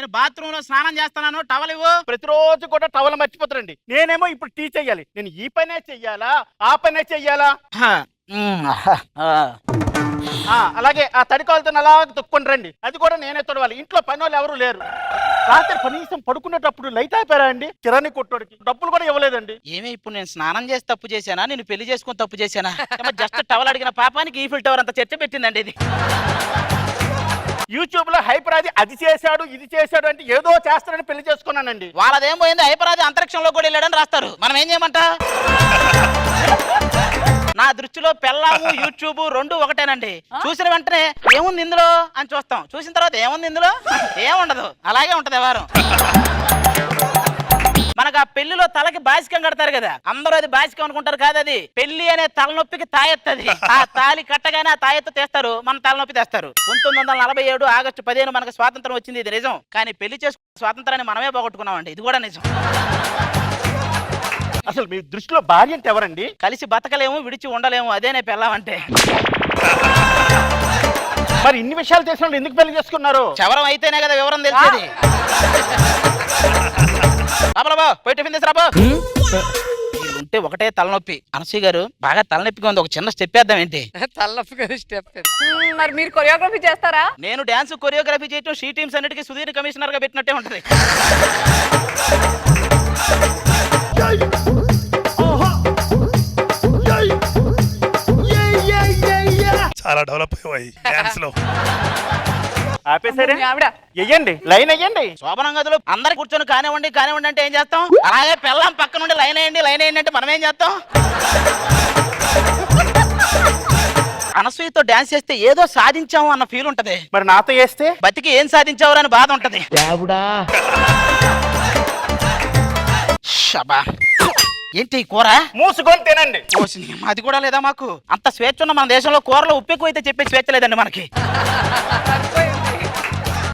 నేను బాత్రూమ్ లో స్నానం చేస్తున్నాను, టవల్ ఇవ్వు. ప్రతిరోజు కూడా టవల్ మర్చిపోతారండి. నేనేమో ఇప్పుడు టీ చెయ్యాలి. నేను ఈ పనే చెయ్యాలా ఆ పనే చెయ్యాలా? అలాగే ఆ తడికాలతో అలా తొక్కుని రండి. అది కూడా నేనే తొడవాలి. ఇంట్లో పని వాళ్ళు ఎవరు లేరు. రాత్రి కనీసం పడుకునేటప్పుడు లైట్ అయిపోయారా అండి? కిరాణి కొట్టోడికి డబ్బులు కూడా ఇవ్వలేదండి. ఏమే ఇప్పుడు నేను స్నానం చేసి తప్పు చేశానా, నేను పెళ్లి చేసుకుని తప్పు చేశానా? జస్ట్ టవల్ అడిగిన పాపానికి ఈఫిల్ టవర్ అంత చర్చ పెట్టిందండి ఇది. యూట్యూబ్ లో హైపరాది అది చేశాడు ఇది చేశాడు అంటే ఏదో చేస్తాడని పెళ్లి చేసుకున్నానండి. వాళ్ళదేం పోయింది, హైపరాది అంతరిక్షంలో కూడా వెళ్ళాడని రాస్తారు. మనం ఏం చేయమంట? నా దృష్టిలో పెళ్ళాము యూట్యూబ్ రెండు ఒకటేనండి. చూసిన వెంటనే ఏముంది ఇందులో అని చూస్తాం, చూసిన తర్వాత ఏముంది ఇందులో ఏముండదు, అలాగే ఉంటది వ్యవహారం. మనకు ఆ పెళ్లిలో తలకి బాసికం కడతారు కదా, అందరూ అది బాసికం అనుకుంటారు. కాదు, అది పెళ్లి అనే తలనొప్పికి తాయెత్తది. ఆ తాలి కట్టగానే ఆ తాయెత్తు తెస్తారు, మన తలనొప్పి తెస్తారు. 1947 ఆగస్టు 15 మనకు స్వాతంత్రం వచ్చింది, ఇది నిజం. కానీ పెళ్లి చేసుకున్న స్వాతంత్రాన్ని మనమే పోగొట్టుకున్నామండి, ఇది కూడా నిజం. అసలు మీ దృష్టిలో భార్య అంటే ఎవరండి? కలిసి బతకలేము, విడిచి ఉండలేము, అదేనే పెళ్ళామంటే. మరి ఇన్ని విషయాలు తెలిసిన ఎందుకు పెళ్లి చేసుకున్నారు? చవరం అయితేనే కదా వివరం తెలిసేది. ఉంటే ఒకటే తలనొప్పి. అనసూయ గారు బాగా తలనొప్పిగా ఉంది, ఒక చిన్న స్టెప్ వేద్దాం ఏంటి? తలనొప్పి స్టెప్. మరి మీరు కొరియోగ్రఫీ చేస్తారా? నేను డాన్స్ కొరియోగ్రఫీ చేయటం షీ టీమ్స్ అన్నిటికీ సుధీర్ కమిషనర్ గా పెట్టినట్టే ఉంటది. చాలా డెవలప్ అయ్యాయి డాన్స్ లో. ఆపేసరే ఎయ్యండి, లైన్ అయ్యండి. శోభనం గదులు అందరు కూర్చొని కానివ్వండి కానివ్వండి అంటే ఏం చేస్తాం? అలాగే పెళ్ళాం పక్క నుండి లైన్ అయ్యండి లైన్ అయ్యండి అంటే మనం ఏం చేస్తాం? అనసూయతో డాన్స్ చేస్తే ఏదో సాధించాము అన్న ఫీల్ ఉంటది. మరి నాతో చేస్తే బతికి ఏం సాధించావు అని బాధ ఉంటది. షబా ఏంటి కూర? మూసుకొని తినండి. అది కూడా లేదా మాకు? అంత స్వేచ్ఛ ఉన్న మన దేశంలో కూరలో ఉప్పు ఎక్కువ అయితే చెప్పే స్వేచ్ఛ లేదండి మనకి.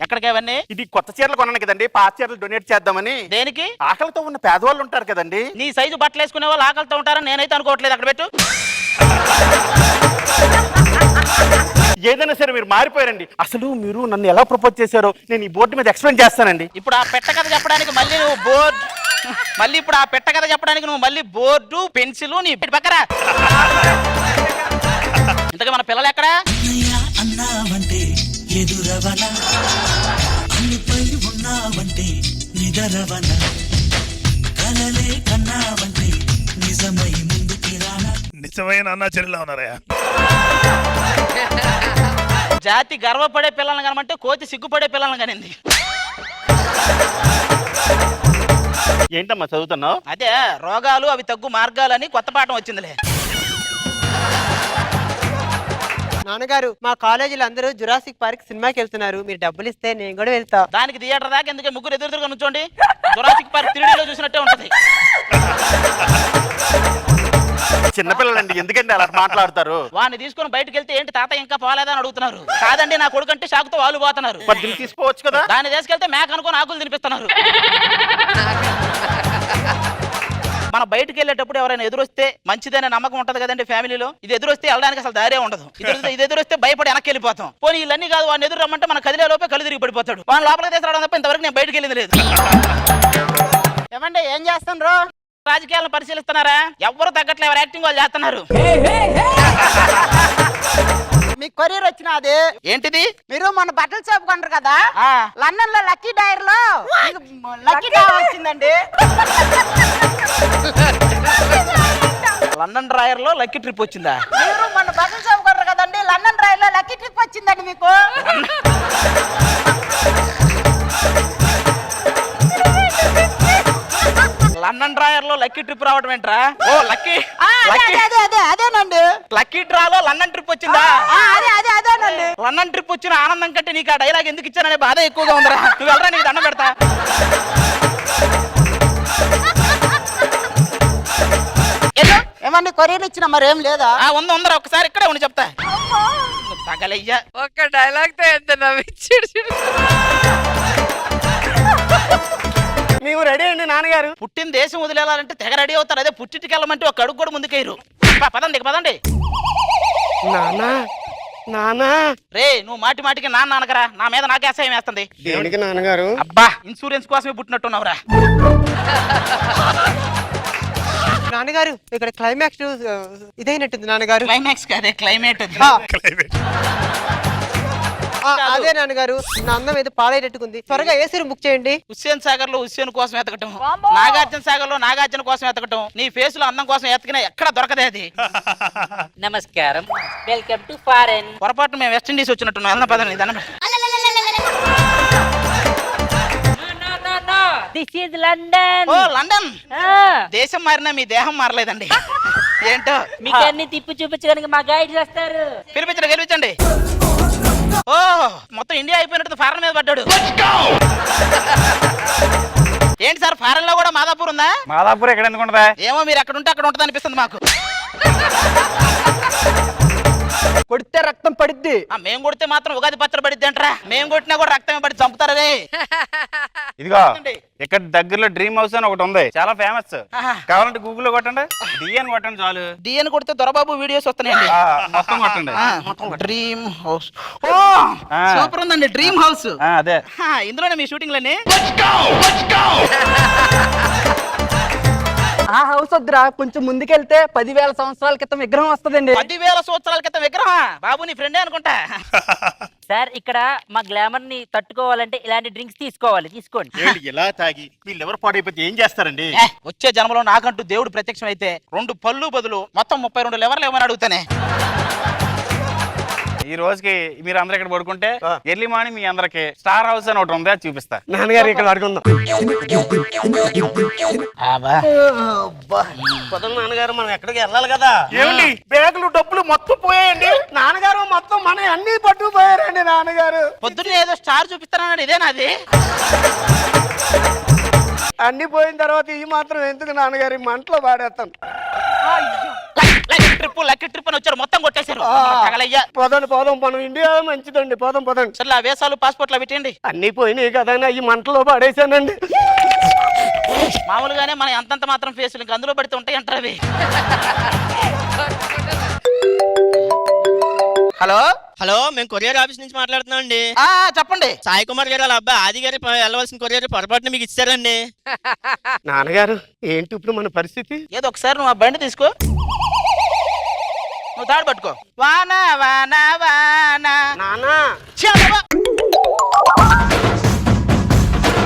ఎక్కడికి అవన్నీ? ఇది కొత్త చీరలు కొన్నాను కదండి, పాత చీరలు డొనేట్ చేద్దామని. దేనికి? ఆకలితో ఉన్న పేదవాళ్ళు ఉంటారు కదండి. నీ సైజు బట్టలు వేసుకునే వాళ్ళు ఆకలితో ఉంటారని నేనైతే అనుకోవట్లేదు. అక్కడ పెట్టు. ఏదైనా సరే మీరు మారిపోయారండి. అసలు మీరు నన్ను ఎలా ప్రపోజ్ చేశారో నేను ఈ బోర్డు మీద ఎక్స్ప్లెయిన్ చేస్తానండి. ఇప్పుడు ఆ పెట్ట కథ చెప్పడానికి మళ్ళీ నువ్వు బోర్డు ఇప్పుడు ఆ పెట్ట కథ చెప్పడానికి నువ్వు మళ్ళీ బోర్డు పెన్సిల్ నీ పక్కరా. ఇంతగా మన పిల్లలు ఎక్కడా? అన్నావంటే ఎదురవనా, అన్నిపై ఉన్నావంటే నిదరవనా, కలలే కన్నావంటే నిజమై ముందుకి రానా. నిజమైన అన్నా చెల్లెలా ఉన్నారా? జాతి గర్వపడే పిల్లలను కనమంటే కోతి సిగ్గుపడే పిల్లలను కనింది. ఏంటమ్మా చదువుతున్నావు? అదే రోగాలు అవి తగ్గు మార్గాలని కొత్త పాఠం వచ్చిందిలే. నాన్నగారు, మా కాలేజీలో అందరూ జురాసిక్ పార్క్ సినిమాకి వెళ్తున్నారు, మీరు డబ్బులు ఇస్తే నేను కూడా వెళ్తా. దానికి థియేటర్ దాకా ఎందుకే? ముగ్గురు ఎదురుగా నుంచోండి. జురాసిక్ పార్క్ 3Dలో చూసినట్టే ఉంటది. చిన్నపిల్లలండి, ఎందుకంటే అలా మాట్లాడతారు? వాడిని తీసుకుని బయటకు వెళ్తే ఏంటి తాత ఇంకా పోలేదా అని అడుగుతున్నారు. కాదండి నా కొడుకు అంటే షాకుతో వాళ్ళు పోతున్నారు. తీసుకోవచ్చు కదా. దాన్ని తీసుకెళ్తే మేక అనుకుని ఆకులు తినిపిస్తున్నారు. మనం బయటకు వెళ్ళేటప్పుడు ఎవరైనా ఎదురొస్తే మంచిదనే నమ్మకం ఉంటది కదండి ఫ్యామిలీలో. ఇది ఎదురొస్తే వెళ్ళడానికి అసలు దారే ఉండదు. ఇది ఎదురొస్తే భయపడి వెనక్కి వెళ్ళిపోతాం. పోనీ ఇవన్నీ కాదు, వాడిని ఎదురు రమ్మంటే మన కదిలే లోపే కళ్ళు తిరిగి పడిపోతాడు. వాడిని లోపలికి తీసుకురావడం తప్ప ఇంతవరకు నేను బయటకు వెళ్ళింది లేదు. ఏమంటే ఏం చేస్తున్నారు? రాజకీయాలను పరిశీలిస్తున్నారా? ఎవరు తగ్గట్లే, ఎవరు యాక్టింగ్ వాళ్ళు చేస్తున్నారు. మీ కొరియర్ వచ్చిన అదే ఏంటిది? మీరు మన బట్టలు షాప్ కొంటారు కదా, లండన్ లో లక్కీ డైర్ లో లక్కీ డైర్ వచ్చిందండి. లండన్ డ్రాయర్ లో లక్కీ ట్రిప్ వచ్చిందా? మీరు మన బట్టలు షాప్ కొంటారు కదండి, లండన్ డ్రాయర్ లో లక్కీ ట్రిప్ వచ్చిందండి మీకు. లండన్ డ్రాయర్ లో లక్కీ ట్రిప్ రావడం ఏంట్రా? ఓ లక్కీ అదేనండి. లక్కీ డ్రాలో లండన్ ట్రిప్ వచ్చిందా? అదేనండి. లండన్ ట్రిప్ వచ్చిన ఆనందం కంటే నీకు ఆ డైలాగ్ ఎందుకు ఇచ్చాననే బాధ ఎక్కువగా ఉందిరా. నువ్వు వెళ్ళరా, నీకు దండం పెడతా. ఏమన్నా కొరియర్ ఇచ్చిన మరేం లేదా? ఉందరా, ఒకసారి ఇక్కడే ఉండి చెప్తా. తగలయ్యా ఒక్క డైలాగ్ తో ఎంత నవ్వించాడు. మేము రెడీ అండి నాన్నగారు. పుట్టిన దేశం వదిలేయాలంటే తెగ రెడీ అవుతారు. అదే పుట్టింటికి వెళ్ళమంటే ఒక అడుగు కూడా ముందుకేరు. పదండి పదండి. నాన్న నానా రే నువ్వు మాటి మాటికి నాన్న అనకరా, నా మీద నాకే అసహ్యం వేస్తుంది. దేనికి నాన్నగారు? అబ్బా ఇన్సూరెన్స్ కోసమే పుట్టినట్టున్నావురా. నాన్నగారు ఇక్కడ క్లైమాక్స్ ఇదైనట్టుంది నాన్నగారు. క్లైమాక్స్ కాదే క్లైమేట్ అది. క్లైమేట్. అదే నాన్నగారు, నా అందం ఏదో పాడేటట్టుకుంది. త్వరగా ఏసీ బుక్ చేయండి. హుస్సేన్ సాగర్ లో హుస్సేన్ కోసం ఎతకటం, వామ్మో! నాగార్జున సాగర్ లో నాగార్జున కోసం ఎతకటం, నీ ఫేస్ లో అందం కోసం ఎతకినా ఎక్కడ దొరకదే అది. నమస్కారం, వెల్కమ్ టు ఫారెన్. పొరపాటు మేము వెస్ట్ ఇండీస్ వచ్చినట్టున్నాం. వెళ్దాం పదండి. దండం పెట్టు. This is London. ఓ లండన్. దేశం మారినా మీ దేహం మారలేదండి. ఏంటో మీకు అన్ని తిప్పి చూపించడానికి మా గైడ్స్ వస్తారు. పిలిపించండి గెలిపించండి. ఓ మొత్తం ఇండియా అయిపోయినట్టు ఫారెన్ మీద పడ్డాడు. ఏంటి సార్ ఫారెన్ లో కూడా మాదాపూర్ ఉందా? మాదాపూర్ ఎక్కడ ఎందుకు ఉంటుందా? ఏమో మీరు అక్కడ ఉంటే అక్కడ ఉంటుంది అనిపిస్తుంది మాకు. కొడితే రక్తం పడిద్ది. మేము కొడితే మాత్రం ఉగాది పచ్చడి పడిద్ది అంటారా? మేము కొట్టినా కూడా రక్తమే పడి చంపుతారా రే. ఇదిగో ఇక్కడ దగ్గరలో డ్రీమ్ హౌస్ అని ఒకటి ఉంది, చాలా ఫేమస్. కావాలంటే గూగుల్ లో కొట్టండి, డిఎన్ కొట్టండి చాలు. డిఎన్ కొడితే దొరబాబు వీడియోస్ వస్తున్నాయండి. మొత్తం కొట్టండి. Dream house. ఓ సూపర్ ఉందండి డ్రీమ్ హౌస్. అదే ఇందులోనే మీ షూటింగ్ లని. ఆ హౌస్ వద్దురా, కొంచెం ముందుకెళ్తే 10,000 సంవత్సరాల క్రితం విగ్రహం వస్తుందండి. 10,000 సంవత్సరాల క్రితం విగ్రహం. బాబు నీ ఫ్రెండే అనుకుంటా. సార్ ఇక్కడ మా గ్లామర్ ని తట్టుకోవాలంటే ఇలాంటి డ్రింక్స్ తీసుకోవాలి, తీసుకోండి. ఇలా తాగి వీళ్ళు ఎవరు పాడైపోతే ఏం చేస్తారండి? వచ్చే జన్మలో నాకంటూ దేవుడు ప్రత్యక్షం అయితే 2 పళ్ళు బదులు మొత్తం 32 లెవర్లు ఏమని అడుగుతానే. ఈ రోజుకి మీరు అందరు ఇక్కడ పడుకుంటే ఎర్లీ మార్నింగ్ మీ అందరికి స్టార్ హౌస్ అని ఒకటి ఉంది, అది చూపిస్తా. నాన్నగారు ఇక్కడ అడుగుందాం. నాన్నగారు మనం ఎక్కడికి వెళ్ళాలి కదా. ఏమండి బ్యాగులు డబ్బులు మొత్తం పోయాయండి. నాన్నగారు మొత్తం మన అన్ని పట్టుకుపోయారండి నాన్నగారు. పొద్దున్నే ఏదో స్టార్ చూపిస్తానన్నాడు, ఇదేనా అది? అన్ని పోయిన తర్వాత ఈ మాత్రం ఎందుకు నాన్నగారు, మంటలో పాడేస్తాను. లక్కీ ట్రిప్ అని వచ్చారు, మొత్తం కొట్టేశారు. తగలయ్యా. పోదండి పోదాం, మనం ఇండియా మంచిదండి, పోదాం పదండి. సరే ఆ వేసాలు పాస్పోర్ట్లు పెట్టండి. అన్ని పోయినాయి కదా, ఈ మంటలో పడేసానండి. మామూలుగానే మన అంతంత మాత్రం ఫేసులు ఇంకా అందులో పడితే ఉంటాయి అంటారు అవి. హలో హలో, మేము కొరియర్ ఆఫీస్ నుంచి మాట్లాడుతున్నాం అండి. చెప్పండి. సాయి కుమార్ గారు వాళ్ళ అబ్బాయి ఆది గారి వెళ్ళవలసిన కొరియర్ పొరపాటున మీకు ఇచ్చారండి. నాన్నగారు ఏంటి ఇప్పుడు మన పరిస్థితి? ఏదో ఒకసారి నువ్వు ఆ బండి తీసుకో, నువ్వు తాడు పట్టుకో. వాన వాన వాన నానా ఛీ, అబ్బా.